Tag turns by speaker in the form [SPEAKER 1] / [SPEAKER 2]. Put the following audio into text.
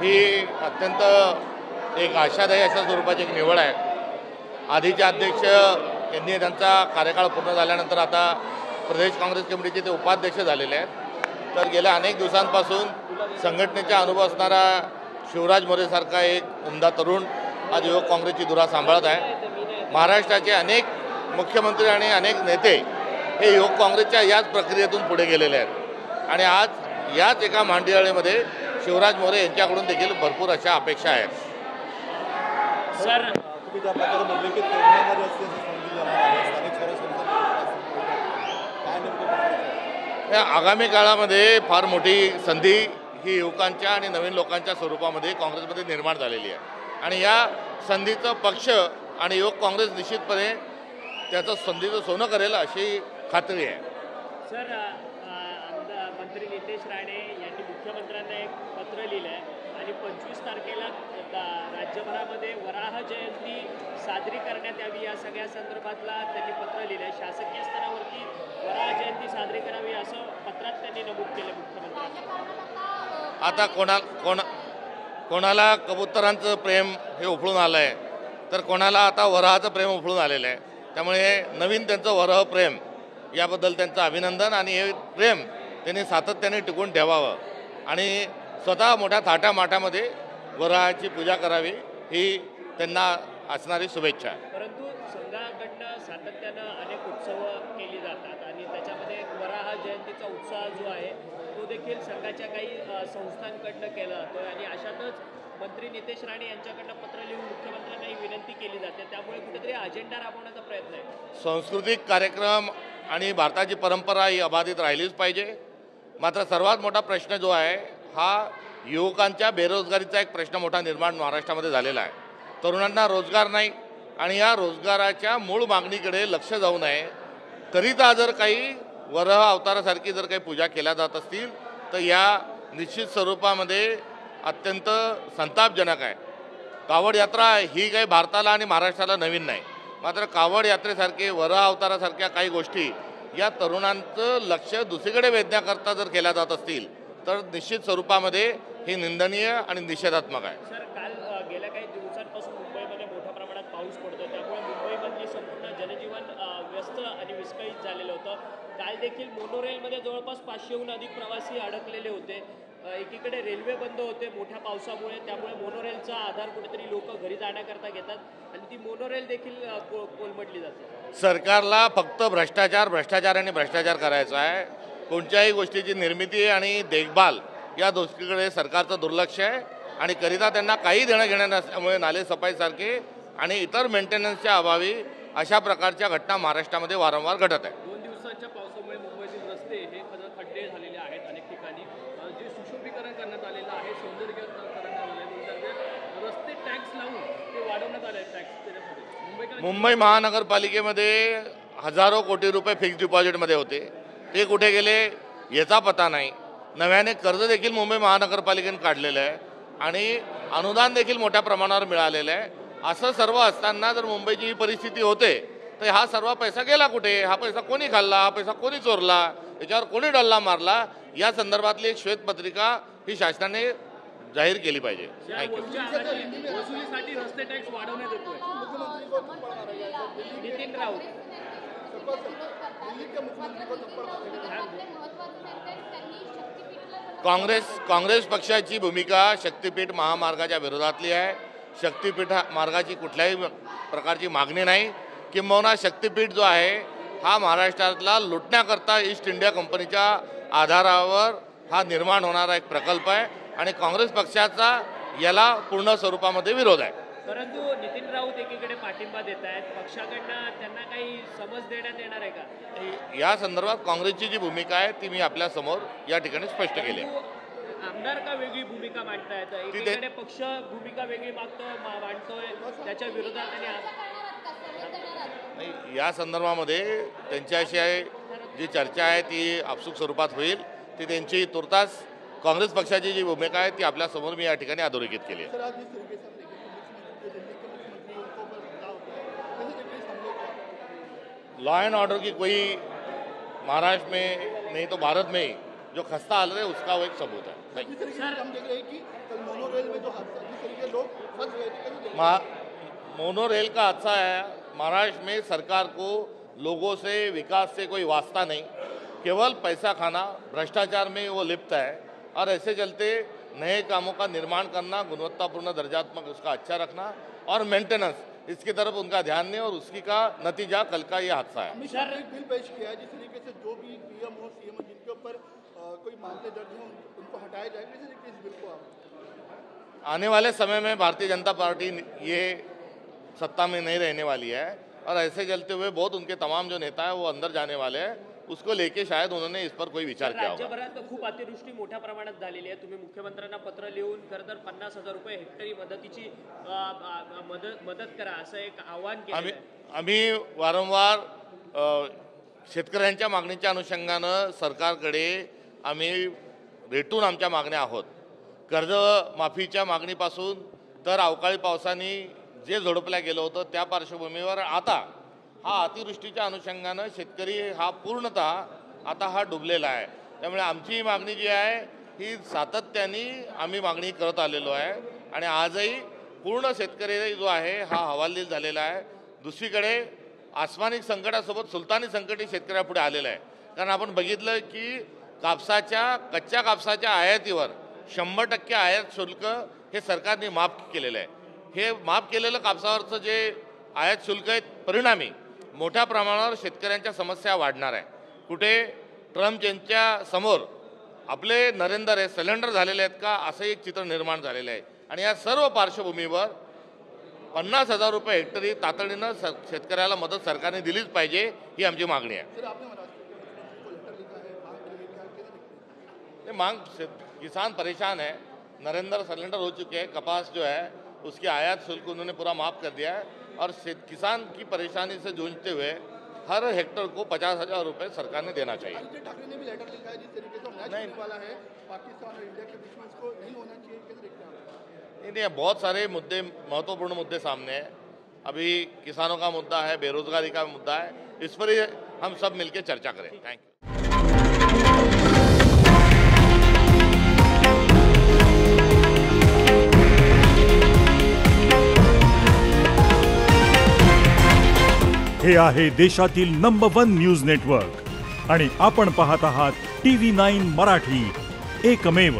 [SPEAKER 1] ही अत्यंत एक आशादायी अशा स्वरूपाची एक निवड आहे। आधीचे अध्यक्ष यांनी त्यांचा कार्यकाळ पूर्ण झाल्यानंतर आता प्रदेश काँग्रेस कमिटीचे ते उपाध्यक्ष झालेले आहेत। तर गेल्या अनेक दिवसांपासून संघटनेचा अनुभव असणारा शिवराज मोरेसारखा एक उमदा तरुण आज युवक काँग्रेसची धुरा सांभाळत आहे। महाराष्ट्राचे अनेक मुख्यमंत्री आणि अनेक नेते हे युवक काँग्रेसच्या याच प्रक्रियेतून पुढे गेलेले आहेत आणि आज याच एका मांडियाळीमध्ये शिवराज मोरे यांच्याकडून देखील भरपूर अशा अपेक्षा आहेत।
[SPEAKER 2] सर
[SPEAKER 3] तुम्ही ज्या प्रकारे म्हणले की तरुणांना जास्तीत जास्त संधी देणार आहे, स्थानिक स्वराज्य संस्थांना काय नेमकं
[SPEAKER 1] या आगामी काळामध्ये फार मोठी संधी ही युवकांच्या आणि नवीन लोकांच्या स्वरूपामध्ये काँग्रेसमध्ये निर्माण झालेली आहे आणि या संधीचं पक्ष आणि युवक काँग्रेस निश्चितपणे त्याचं संधीचं सोनं करेल अशी खात्री आहे।
[SPEAKER 2] सर मंत्री नितेश राणे यांनी मुख्यमंत्र्यांना एक पत्र लिहिलं आहे आणि 25 तारखेला राज्यभरामध्ये वराह जयंती साजरी करण्यात यावी या सगळ्या संदर्भातला त्यांनी पत्र लिहिलं आहे। शासकीय स्तरावरती वराह जयंती साजरी करावी असं पत्रात त्यांनी नमूद केलं मुख्यमंत्र्यांनी।
[SPEAKER 1] आता कोणाला कबुतरांचं प्रेम हे उफळून आलं आहे तर कोणाला आता वराहाचं प्रेम उफळून आलेलं आहे। त्यामुळे नवीन त्यांचं वराह प्रेम याबद्दल त्यांचं अभिनंदन आणि हे प्रेम त्यांनी सातत्याने टिकून ठेवावं आणि स्वतः मोठ्या थाटामाटामध्ये वराहाची पूजा करावी ही त्यांना असणारी शुभेच्छा आहे।
[SPEAKER 2] परंतु संघाकडनं सातत्यानं अनेक उत्सव केली जातात आणि त्याच्यामध्ये वराह जयंतीचा उत्साह जो आहे तो देखील संघाच्या काही संस्थांकडनं केला जातो आणि अशातच मंत्री नितेश राणे यांच्याकडनं पत्र लिहून मुख्यमंत्र्यांना ही विनंती केली जाते। त्यामुळे कुठेतरी अजेंडा राबवण्याचा प्रयत्न आहे।
[SPEAKER 1] सांस्कृतिक कार्यक्रम आणि भारताची परंपरा ही अबाधित राहिलीच पाहिजे। मात्र सर्वात मोठा प्रश्न जो आहे हा युवकांच्या बेरोजगारीचा एक प्रश्न मोठा निर्माण महाराष्ट्रामध्ये झालेला आहे। तरुणांना रोजगार नाही आणि या रोजगाराच्या मूळ मागणीकडे लक्ष जाऊ नये करिता जर काही वराह अवतारासारखी जर काही पूजा केल्या जात असतील तर या निश्चित स्वरूपामध्ये अत्यंत संतापजनक आहे। कावड यात्रा ही काही भारताला आणि महाराष्ट्राला नवीन नाही, मात्र कावड यात्रेसारखे वराह अवतारासारख्या काही गोष्टी या तरुणांचं लक्ष दुसरीकडे वेधण्याकरता जर केल्या जात असतील तर निश्चित स्वरूपामध्ये हे निंदनीय आणि निषेधात्मक आहे।
[SPEAKER 2] सर काल गेल्या काही दिवसांपासून मुंबईमध्ये मोठ्या प्रमाणात पाऊस पडतो, त्यामुळे मुंबईमधली संपूर्ण जनजीवन व्यस्त आणि विस्कळीत झालेलं होतं। काल देखील मोनोरेलमध्ये जवळपास 500हून अधिक प्रवासी अडकलेले होते। एकीकडे रेल्वे बंद होते मोठ्या पावसामुळे, त्यामुळे मोनोरेलचा आधार कुठेतरी लोक घरी जाण्याकरता घेतात आणि ती मोनोरेल देखील कोलमडली जाते।
[SPEAKER 1] सरकारला फक्त भ्रष्टाचार आणि भ्रष्टाचार करायचा आहे। कोणत्याही गोष्टीची निर्मिती आणि देखभाल या गोष्टीकडे सरकारचं दुर्लक्ष आहे आणि करिता त्यांना काही देणं घेणं नसल्यामुळे नालेसफाईसारखे आणि इतर मेंटेनन्सच्या अभावी अशा प्रकारच्या घटना महाराष्ट्रामध्ये वारंवार घडत आहेत।
[SPEAKER 2] 2 दिवसांच्या पावसामुळे मुंबईतील रस्ते हे खड्डे झालेले आहेत अनेक ठिकाणी, जे सुशोभीकरण करण्यात आलेलं आहे, सौंदर्यीकरण करण्यात आलेलं आहे, रस्ते टॅक्स लावून ते वाढवण्यात आले टॅक्स त्याच्यामध्ये।
[SPEAKER 1] मुंबई महानगरपालिकेमध्ये हजारो कोटी रुपये फिक्स डिपॉझिटमध्ये होते, ते कुठे गेले याचा पत्ता नाही। नव्याने कर्ज देखील मुंबई महानगरपालिकेने काढलेलं आहे आणि अनुदान देखील मोठ्या प्रमाणावर मिळालेलं आहे। असं सर्व असताना जर मुंबईची ही परिस्थिती होते तर हा सर्व पैसा गेला कुठे, हा पैसा कोणी खाल्ला, हा पैसा कोणी चोरला, याच्यावर कोणी डल्ला मारला, या संदर्भातली एक श्वेतपत्रिका ही शासनाने जाहीर केली पाहिजे।
[SPEAKER 2] वसुलीसाठी रस्ते टॅक्स वाढवण्यात येतोय नितीन राऊत।
[SPEAKER 1] काँग्रेस पक्षाची भूमिका शक्तीपीठ महामार्गाच्या विरोधातली आहे। शक्तीपीठ मार्गाची कुठल्याही प्रकारची मागणी नाही, किंबहुना शक्तीपीठ जो आहे हा महाराष्ट्रातला लुटण्याकरता ईस्ट इंडिया कंपनीच्या आधारावर हा निर्माण होणारा एक प्रकल्प आहे आणि काँग्रेस पक्षाचा याला पूर्ण स्वरूपामध्ये विरोध आहे।
[SPEAKER 2] परंतु नितीन राऊत एकीकडे पाठिंबा देत आहेत, पक्षाकडनं त्यांना काही समज देण्यात येणार आहे का?
[SPEAKER 1] या संदर्भात काँग्रेसची जी भूमिका आहे ती मी आपल्या समोर या ठिकाणी स्पष्ट केली आहे।
[SPEAKER 2] आमदार का वेगळी भूमिका मांडतायत, एकीकडे पक्ष भूमिका वेगळी मांडतोय त्याच्या विरोधात
[SPEAKER 1] नाही, या संदर्भामध्ये त्यांच्याशी जी चर्चा आहे ती आपसूक स्वरूपात होईल। ती त्यांची तुर्तास काँग्रेस पक्षाची जी भूमिका है ती आपल्या समोर मी या ठिकाणी अधोरेखित केली है। लॉ एंड ऑर्डर की कोई महाराष्ट्र में नहीं तो भारत में ही जो खस्ता हालत है उसका वो एक सबूत है। Thank you.
[SPEAKER 3] जिस तरीके से हम देख रहे हैं कि कल मोनो रेल में जो हादसा, जिस तरीके लोग फंस गए थे, कैसे देख रहे हैं?
[SPEAKER 1] मोनो रेल का हादसा है। महाराष्ट्र में सरकार को लोगों से, विकास से कोई वास्ता नहीं, केवल पैसा खाना, भ्रष्टाचार में वो लिप्त है। और ऐसे चलते नए कामों का निर्माण करना, गुणवत्तापूर्ण दर्जात्मक उसका अच्छा रखना और मेंटेनेंस, इसकी तरफ उनका ध्यान नहीं, और उसी का नतीजा कल का ये हादसा है।
[SPEAKER 3] अमित शाह ने एक बिल पेश किया है जिस तरीके से जो भी पीएम हो, सीएम हो, जिनके ऊपर कोई मामले दर्ज हो उनको हटाया जाए। कैसे देखते हैं इस बिल को आप?
[SPEAKER 1] आने वाले समय में भारतीय जनता पार्टी ये सत्ता में नहीं रहने वाली है, और ऐसे चलते हुए बहुत उनके तमाम जो नेता है वो अंदर जाने वाले हैं। उसको लेके शायद उन्होंने इस पर कोई विचार किया होगा।
[SPEAKER 2] राज्यभरात खूप अतिवृष्टी मोठ्या प्रमाणात झालेली आहे. तुम्ही मुख्यमंत्र्यांना पत्र लिहून खरं तर 50,000 रुपये हेक्टरी मदतीची मदत करा असं एक आवाहन केलं आहे.
[SPEAKER 1] आम्ही वारंवार शेतकऱ्यांच्या मागणीच्या अनुषंगानं सरकारकडे आम्ही रेटून आमच्या मागण्या आहोत. कर्जमाफीच्या मागणीपासून तर अवकाळी पावसाने जे झोडपल्या गेलं होतं त्या पार्श्वभूमीवर आता हा अतिवृष्टीच्या अनुषंगानं शेतकरी हा पूर्णतः आता हा डुबलेला आहे. त्यामुळे आमची मागणी जी आहे ही सातत्याने आम्ही मागणी करत आलेलो आहे, आणि आजही पूर्ण शेतकरी जो आहे हा हवालदिल झालेला आहे. दुसरीकडे आसमानिक संकटासोबत सुलतानी संकटही शेतकऱ्यापुढे आलेलं आहे. कारण आपण बघितलं की कच्च्या कापसाच्या आयातीवर 100% आयात शुल्क हे सरकारने माफ केलेलं आहे. हे माफ केलेलं कापसावरचं जे आयात शुल्क आहे परिणामी मोठ्या प्रमाणावर शेतकऱ्यांच्या समस्या वाढणार आहे. कुठे ट्रम्प यांच्या समोर आपले नरेंद्र हे सिलेंडर झालेले आहेत का असं एक चित्र निर्माण झालेलं आहे. आणि या सर्व पार्श्वभूमीवर 50,000 रुपये हेक्टरी तातडीनं शेतकऱ्याला मदत सरकारने दिलीच पाहिजे, ही आमची मागणी आहे.
[SPEAKER 3] सर, आपने महाराष्ट्र को लेटर लिखा है, मांग की है, क्या कैसे देखते हैं?
[SPEAKER 1] ये मांग किसान परेशान है. नरेंद्र सिलेंडर हो चुके हैं. कपास जो है उसकी आयात शुल्क उन्होंने पूरा माफ़ कर दिया है, और किसान की परेशानी से जूझते हुए हर हेक्टर को 50,000 रुपये सरकार ने देना चाहिए.
[SPEAKER 3] आदित्य ठाकरे ने भी लेटर लिखा है जिस तरीके से मैच होने वाला है पाकिस्तान और इंडिया के बीच में, इसको नहीं होना चाहिए। कैसे देखते हैं आप?
[SPEAKER 1] नहीं, बहुत सारे मुद्दे, महत्वपूर्ण मुद्दे सामने हैं. अभी किसानों का मुद्दा है, बेरोजगारी का मुद्दा है, इस पर ही हम सब मिलकर चर्चा करें. Thank you.
[SPEAKER 4] हे आहे देशातील नंबर 1 न्यूज नेटवर्क आणि आपण पाहत आहात TV9 मराठी, एकमेव.